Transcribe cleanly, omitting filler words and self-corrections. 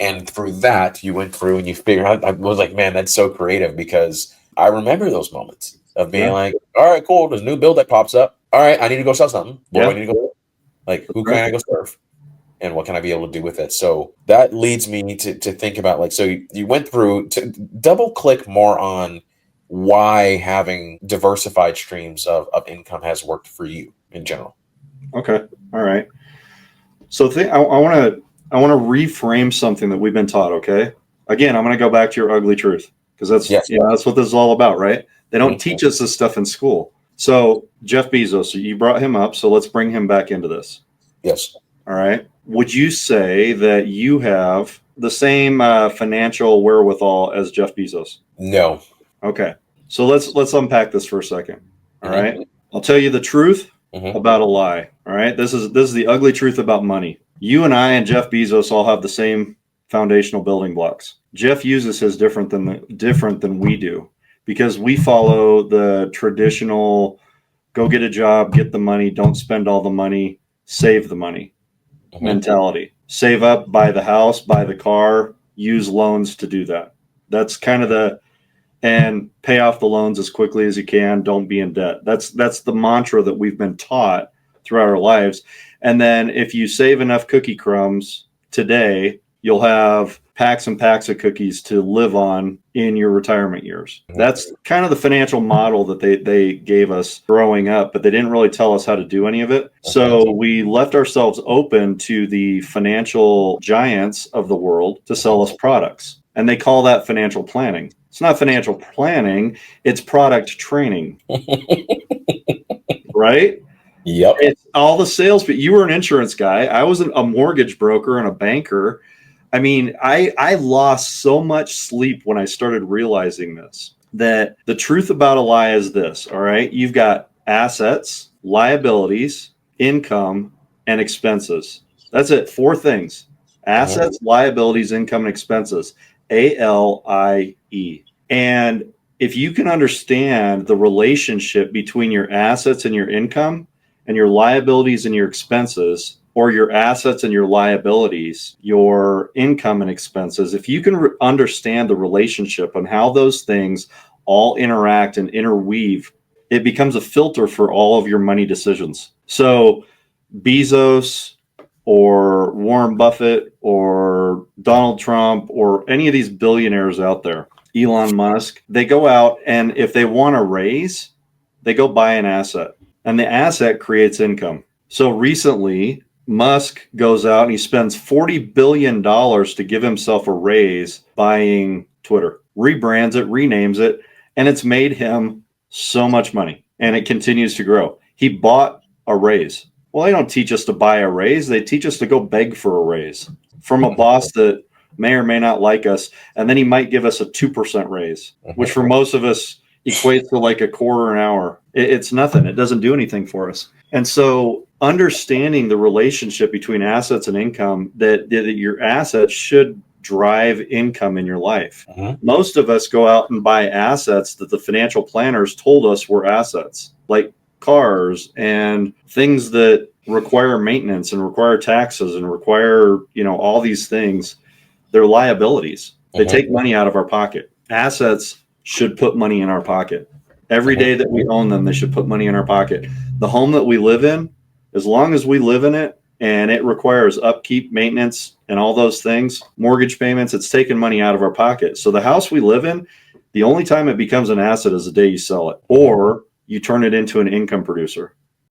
And through that, you went through and you figured out, I was like, man, that's so creative, because I remember those moments of being like, all right, cool. There's a new bill that pops up. All right, I need to go sell something. What do I need to go? Like, who can I go serve? And what can I be able to do with it? So that leads me to think about, like, so you went through to double click more on why having diversified streams of income has worked for you in general. Okay. All right. So I want to reframe something that we've been taught. Okay. Again, I'm going to go back to your ugly truth, because that's that's what this is all about, right? They don't teach us this stuff in school. So Jeff Bezos, you brought him up, so let's bring him back into this. Yes. All right. Would you say that you have the same financial wherewithal as Jeff Bezos? No. Okay. So let's unpack this for a second. All right. I'll tell you the truth about a lie. All right. This is the ugly truth about money. You and I and Jeff Bezos all have the same foundational building blocks. Jeff uses his different than we do, because we follow the traditional go get a job, get the money, don't spend all the money, save the money mentality. Save up, buy the house, buy the car, use loans to do that. That's kind of and pay off the loans as quickly as you can. Don't be in debt. That's the mantra that we've been taught throughout our lives. And then if you save enough cookie crumbs today, you'll have packs and packs of cookies to live on in your retirement years. That's kind of the financial model that they gave us growing up, but they didn't really tell us how to do any of it. So we left ourselves open to the financial giants of the world to sell us products. And they call that financial planning. It's not financial planning, it's product training. Right? Yep. It's all the sales, but you were an insurance guy. I was a mortgage broker and a banker. I mean, I lost so much sleep when I started realizing this, that the truth about a lie is this. All right. You've got assets, liabilities, income, and expenses. That's it. 4 things: assets, liabilities, income, and expenses. ALIE. And if you can understand the relationship between your assets and your income, and your liabilities and your expenses, or your assets and your liabilities, your income and expenses, if you can understand the relationship and how those things all interact and interweave, it becomes a filter for all of your money decisions. So Bezos or Warren Buffett or Donald Trump or any of these billionaires out there, Elon Musk, they go out, and if they want to raise, they go buy an asset, and the asset creates income. So recently, Musk goes out and he spends $40 billion to give himself a raise buying Twitter, rebrands it, renames it, and it's made him so much money, and it continues to grow. He bought a raise. Well, they don't teach us to buy a raise. They teach us to go beg for a raise from a boss that may or may not like us, and then he might give us a 2% raise, which for most of us equates to like a quarter an hour. It's nothing. It doesn't do anything for us. And so understanding the relationship between assets and income, that your assets should drive income in your life. Most of us go out and buy assets that the financial planners told us were assets, like cars and things that require maintenance and require taxes and require, all these things. They're liabilities. They take money out of our pocket. Assets should put money in our pocket. Every day that we own them, they should put money in our pocket. The home that we live in, as long as we live in it and it requires upkeep, maintenance, and all those things, mortgage payments, it's taking money out of our pocket. So the house we live in, the only time it becomes an asset is the day you sell it, or you turn it into an income producer.